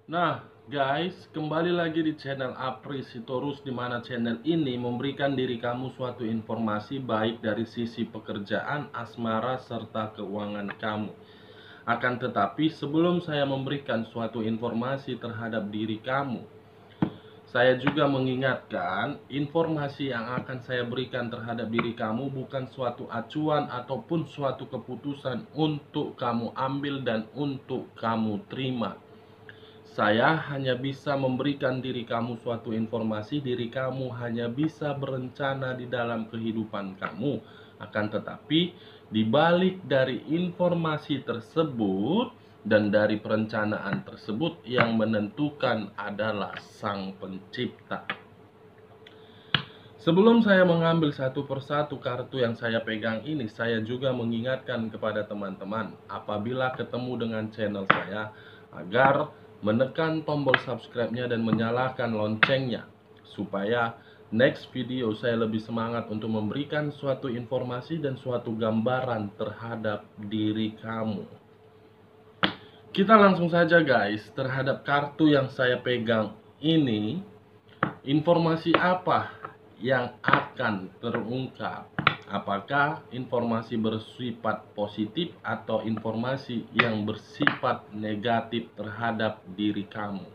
Nah, guys, kembali lagi di channel Apri Sitorus, di mana channel ini memberikan diri kamu suatu informasi baik dari sisi pekerjaan, asmara, serta keuangan kamu. Akan tetapi, sebelum saya memberikan suatu informasi terhadap diri kamu, saya juga mengingatkan informasi yang akan saya berikan terhadap diri kamu bukan suatu acuan ataupun suatu keputusan untuk kamu ambil dan untuk kamu terima. Saya hanya bisa memberikan diri kamu suatu informasi, diri kamu hanya bisa berencana di dalam kehidupan kamu. Akan tetapi, di balik dari informasi tersebut dan dari perencanaan tersebut, yang menentukan adalah Sang Pencipta. Sebelum saya mengambil satu persatu kartu yang saya pegang ini, saya juga mengingatkan kepada teman-teman, apabila ketemu dengan channel saya, agar menekan tombol subscribe-nya dan menyalakan loncengnya, supaya next video saya lebih semangat untuk memberikan suatu informasi dan suatu gambaran terhadap diri kamu. Kita langsung saja guys, terhadap kartu yang saya pegang ini, informasi apa yang akan terungkap? Apakah informasi bersifat positif atau informasi yang bersifat negatif terhadap diri kamu?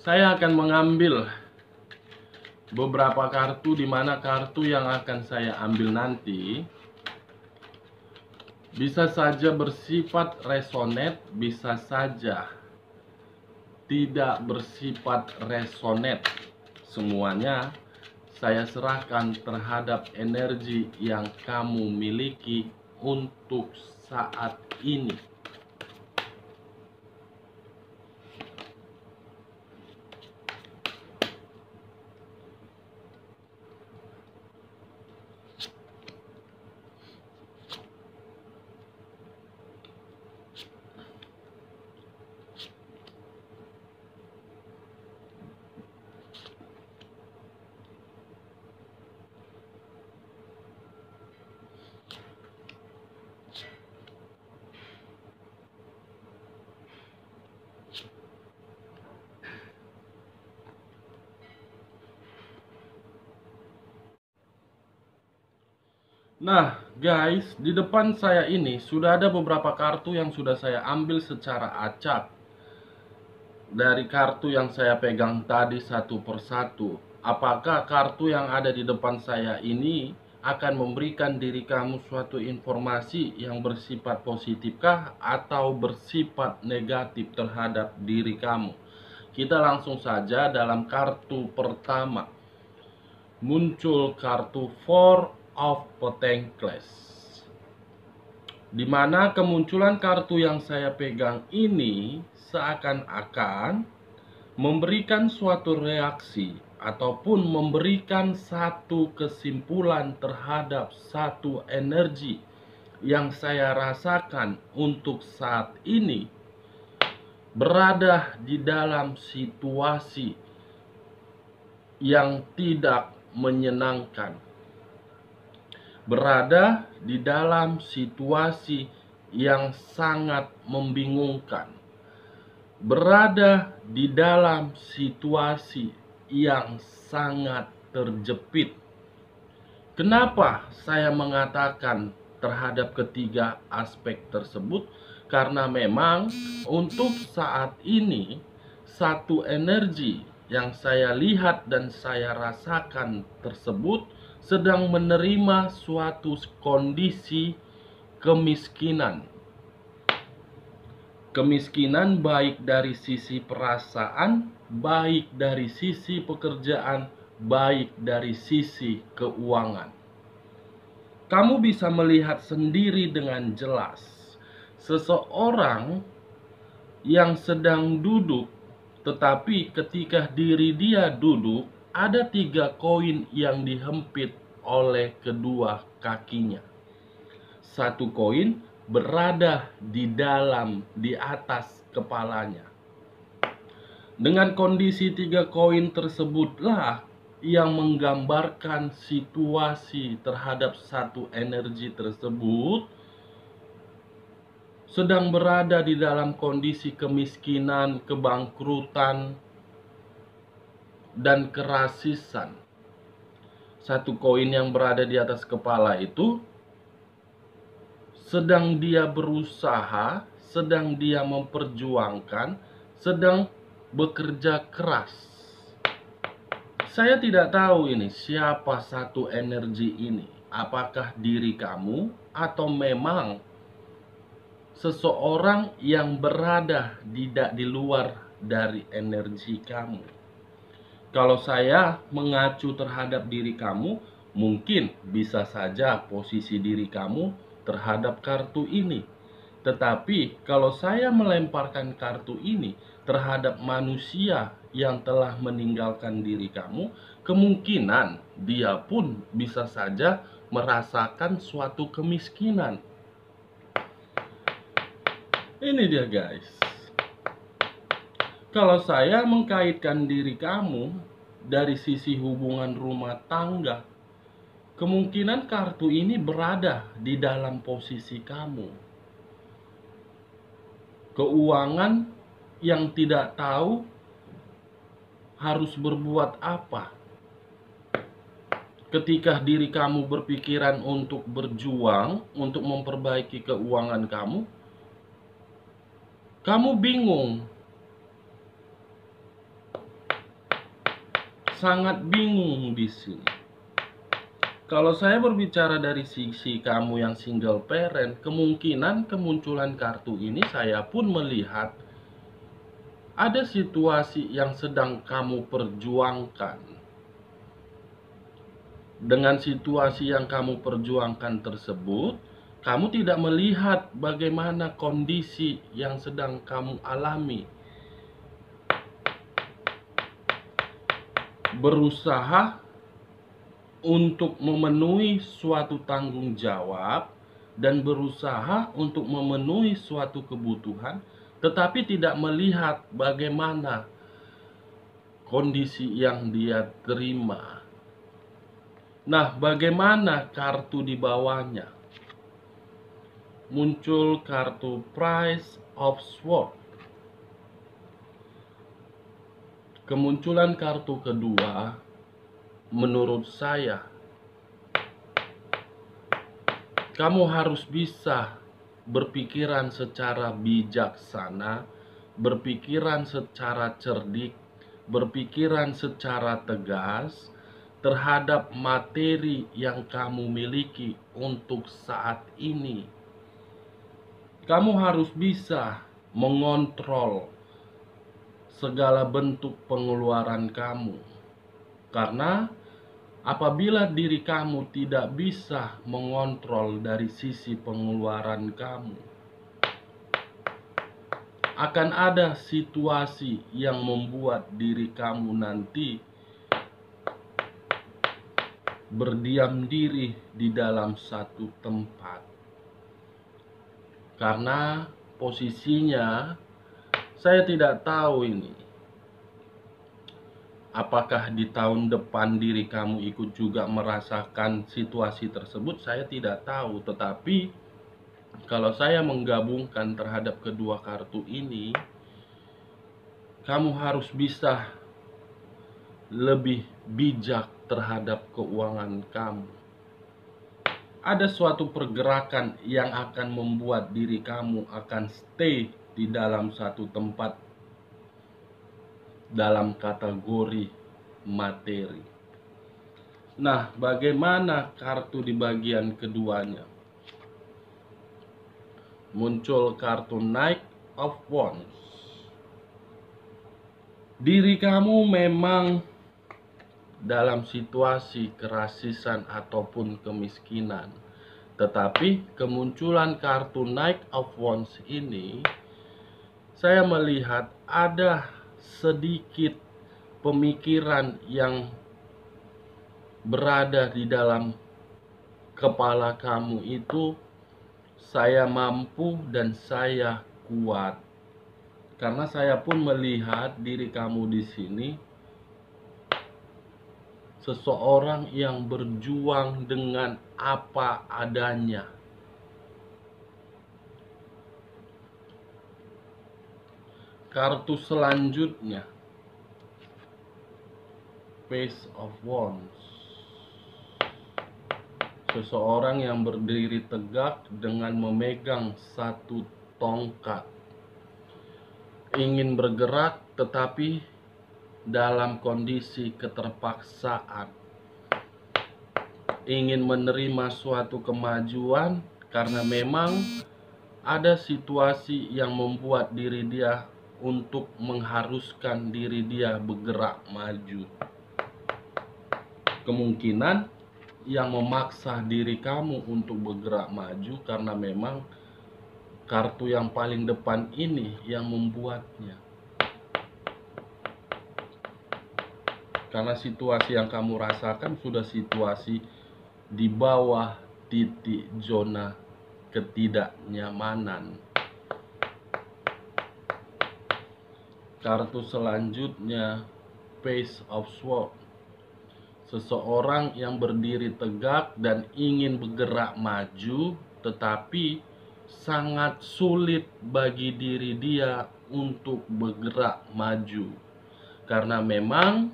Saya akan mengambil beberapa kartu, di mana kartu yang akan saya ambil nanti bisa saja bersifat resonate, bisa saja tidak bersifat resonate. Semuanya saya serahkan terhadap energi yang kamu miliki untuk saat ini. Nah guys, di depan saya ini sudah ada beberapa kartu yang sudah saya ambil secara acak dari kartu yang saya pegang tadi satu persatu. Apakah kartu yang ada di depan saya ini akan memberikan diri kamu suatu informasi yang bersifat positifkah atau bersifat negatif terhadap diri kamu? Kita langsung saja dalam kartu pertama. Muncul kartu Four of Pentacles, di mana kemunculan kartu yang saya pegang ini seakan-akan memberikan suatu reaksi ataupun memberikan satu kesimpulan terhadap satu energi yang saya rasakan untuk saat ini berada di dalam situasi yang tidak menyenangkan, berada di dalam situasi yang sangat membingungkan, berada di dalam situasi yang sangat terjepit. Kenapa saya mengatakan terhadap ketiga aspek tersebut? Karena memang untuk saat ini satu energi yang saya lihat dan saya rasakan tersebut sedang menerima suatu kondisi kemiskinan. Kemiskinan baik dari sisi perasaan, baik dari sisi pekerjaan, baik dari sisi keuangan. Kamu bisa melihat sendiri dengan jelas seseorang yang sedang duduk, tetapi ketika diri dia duduk, ada 3 koin yang dihempit oleh kedua kakinya. Satu koin berada di atas kepalanya. Dengan kondisi 3 koin tersebutlah yang menggambarkan situasi terhadap satu energi tersebut sedang berada di dalam kondisi kemiskinan, kebangkrutan, dan kerasisan. Satu koin yang berada di atas kepala itu sedang dia berusaha, sedang dia memperjuangkan, sedang bekerja keras. Saya tidak tahu ini siapa satu energi ini. Apakah diri kamu atau memang seseorang yang berada di luar dari energi kamu. Kalau saya mengacu terhadap diri kamu, mungkin bisa saja posisi diri kamu terhadap kartu ini. Tetapi kalau saya melemparkan kartu ini terhadap manusia yang telah meninggalkan diri kamu, kemungkinan dia pun bisa saja merasakan suatu kemiskinan. Ini dia guys. Kalau saya mengkaitkan diri kamu dari sisi hubungan rumah tangga, kemungkinan kartu ini berada di dalam posisi kamu. Keuangan yang tidak tahu harus berbuat apa. Ketika diri kamu berpikiran untuk berjuang, untuk memperbaiki keuangan kamu bingung. Sangat bingung di sini. Kalau saya berbicara dari sisi kamu yang single parent, kemungkinan kemunculan kartu ini saya pun melihat ada situasi yang sedang kamu perjuangkan. Dengan situasi yang kamu perjuangkan tersebut, kamu tidak melihat bagaimana kondisi yang sedang kamu alami. Berusaha untuk memenuhi suatu tanggung jawab dan berusaha untuk memenuhi suatu kebutuhan, tetapi tidak melihat bagaimana kondisi yang dia terima. Nah, bagaimana kartu di bawahnya? Muncul kartu Price of Swords. Kemunculan kartu kedua, menurut saya, kamu harus bisa berpikiran secara bijaksana, berpikiran secara cerdik, berpikiran secara tegas terhadap materi yang kamu miliki untuk saat ini. Kamu harus bisa mengontrol segala bentuk pengeluaran kamu. Karena apabila diri kamu tidak bisa mengontrol dari sisi pengeluaran kamu, akan ada situasi yang membuat diri kamu nanti berdiam diri di dalam satu tempat. Karena posisinya saya tidak tahu ini. Apakah di tahun depan diri kamu ikut juga merasakan situasi tersebut? Saya tidak tahu. Tetapi kalau saya menggabungkan terhadap kedua kartu ini, kamu harus bisa lebih bijak terhadap keuangan kamu. Ada suatu pergerakan yang akan membuat diri kamu akan stay di dalam satu tempat dalam kategori materi. Nah, bagaimana kartu di bagian keduanya? Muncul kartu Knight of Wands. Diri kamu memang dalam situasi kerasisan ataupun kemiskinan. Tetapi kemunculan kartu Knight of Wands ini, saya melihat ada sedikit pemikiran yang berada di dalam kepala kamu itu, saya mampu dan saya kuat. Karena saya pun melihat diri kamu di sini seseorang yang berjuang dengan apa adanya. Kartu selanjutnya, Page of Wands. Seseorang yang berdiri tegak dengan memegang satu tongkat. Ingin bergerak tetapi dalam kondisi keterpaksaan. Ingin menerima suatu kemajuan karena memang ada situasi yang membuat diri dia untuk mengharuskan diri dia bergerak maju. Kemungkinan yang memaksa diri kamu untuk bergerak maju karena memang kartu yang paling depan ini yang membuatnya. Karena situasi yang kamu rasakan sudah situasi di bawah titik zona ketidaknyamanan. Kartu selanjutnya, Page of Swords. Seseorang yang berdiri tegak dan ingin bergerak maju, tetapi sangat sulit bagi diri dia untuk bergerak maju. Karena memang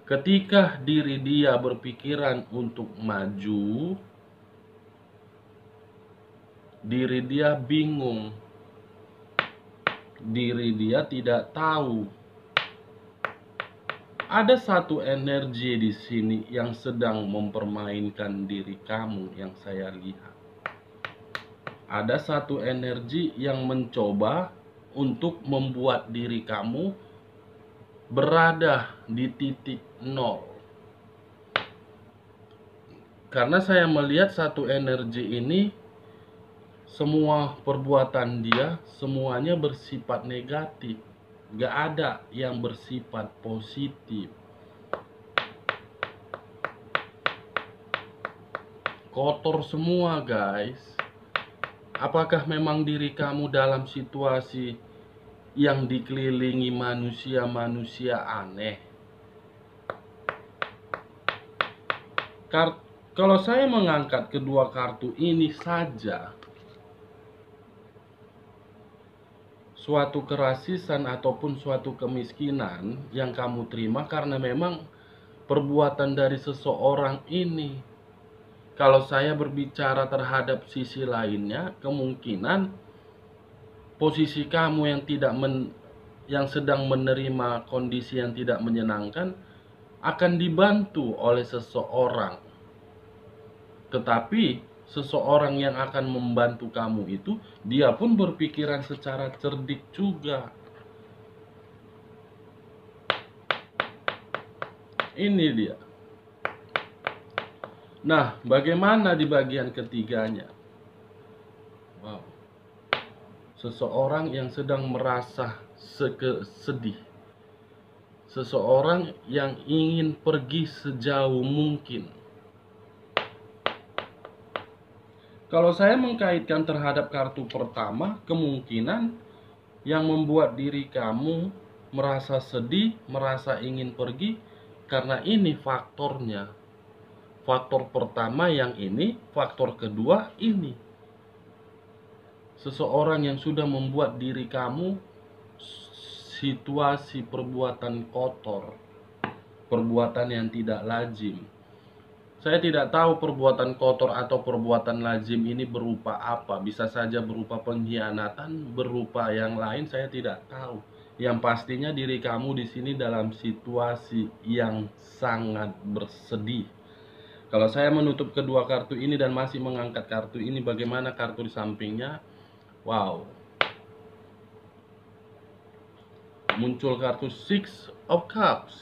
ketika diri dia berpikiran untuk maju, diri dia bingung. Diri dia tidak tahu. Ada satu energi di sini yang sedang mempermainkan diri kamu yang saya lihat. Ada satu energi yang mencoba untuk membuat diri kamu berada di titik nol. Karena saya melihat satu energi ini, semua perbuatan dia semuanya bersifat negatif. Gak ada yang bersifat positif. Kotor semua, guys. Apakah memang diri kamu dalam situasi yang dikelilingi manusia-manusia aneh? Kalau saya mengangkat kedua kartu ini saja, suatu kerasisan ataupun suatu kemiskinan yang kamu terima karena memang perbuatan dari seseorang ini. Kalau saya berbicara terhadap sisi lainnya, kemungkinan posisi kamu yang sedang menerima kondisi yang tidak menyenangkan akan dibantu oleh seseorang. Tetapi seseorang yang akan membantu kamu itu, dia pun berpikiran secara cerdik juga. Ini dia. Nah, bagaimana di bagian ketiganya? Wow. Seseorang yang sedang merasa sedih. Seseorang yang ingin pergi sejauh mungkin. Kalau saya mengkaitkan terhadap kartu pertama, kemungkinan yang membuat diri kamu merasa sedih, merasa ingin pergi, karena ini faktornya. Faktor pertama yang ini, faktor kedua ini. Seseorang yang sudah membuat diri kamu situasi perbuatan kotor, perbuatan yang tidak lazim. Saya tidak tahu perbuatan kotor atau perbuatan lazim ini berupa apa. Bisa saja berupa pengkhianatan, berupa yang lain, saya tidak tahu. Yang pastinya diri kamu di sini dalam situasi yang sangat bersedih. Kalau saya menutup kedua kartu ini dan masih mengangkat kartu ini, bagaimana kartu di sampingnya? Wow. Muncul kartu Six of Cups.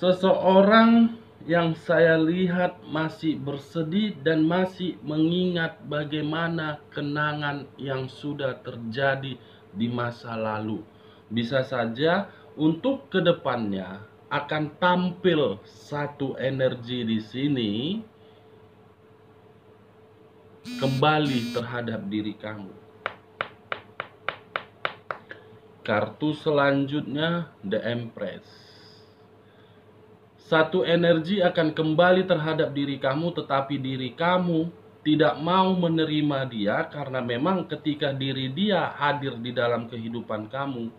Seseorang yang saya lihat masih bersedih dan masih mengingat bagaimana kenangan yang sudah terjadi di masa lalu. Bisa saja untuk kedepannya akan tampil satu energi di sini kembali terhadap diri kamu. Kartu selanjutnya, The Empress. Satu energi akan kembali terhadap diri kamu, tetapi diri kamu tidak mau menerima dia karena memang ketika diri dia hadir di dalam kehidupan kamu,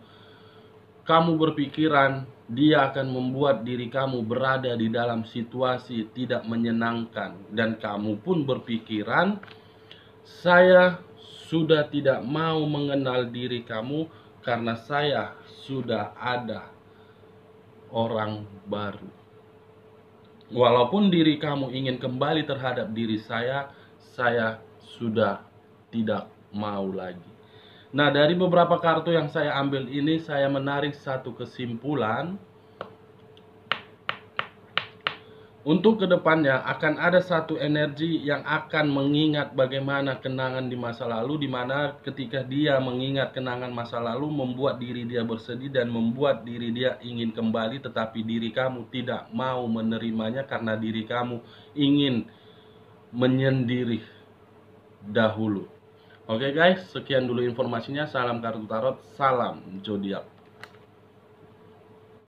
kamu berpikiran dia akan membuat diri kamu berada di dalam situasi tidak menyenangkan, dan kamu pun berpikiran, saya sudah tidak mau mengenal diri kamu karena saya sudah ada orang baru. Walaupun diri kamu ingin kembali terhadap diri saya sudah tidak mau lagi. Nah, dari beberapa kartu yang saya ambil ini, saya menarik satu kesimpulan. Untuk kedepannya akan ada satu energi yang akan mengingat bagaimana kenangan di masa lalu, di mana ketika dia mengingat kenangan masa lalu membuat diri dia bersedih dan membuat diri dia ingin kembali, tetapi diri kamu tidak mau menerimanya karena diri kamu ingin menyendiri dahulu. Oke guys, sekian dulu informasinya. Salam kartu tarot, salam zodiak.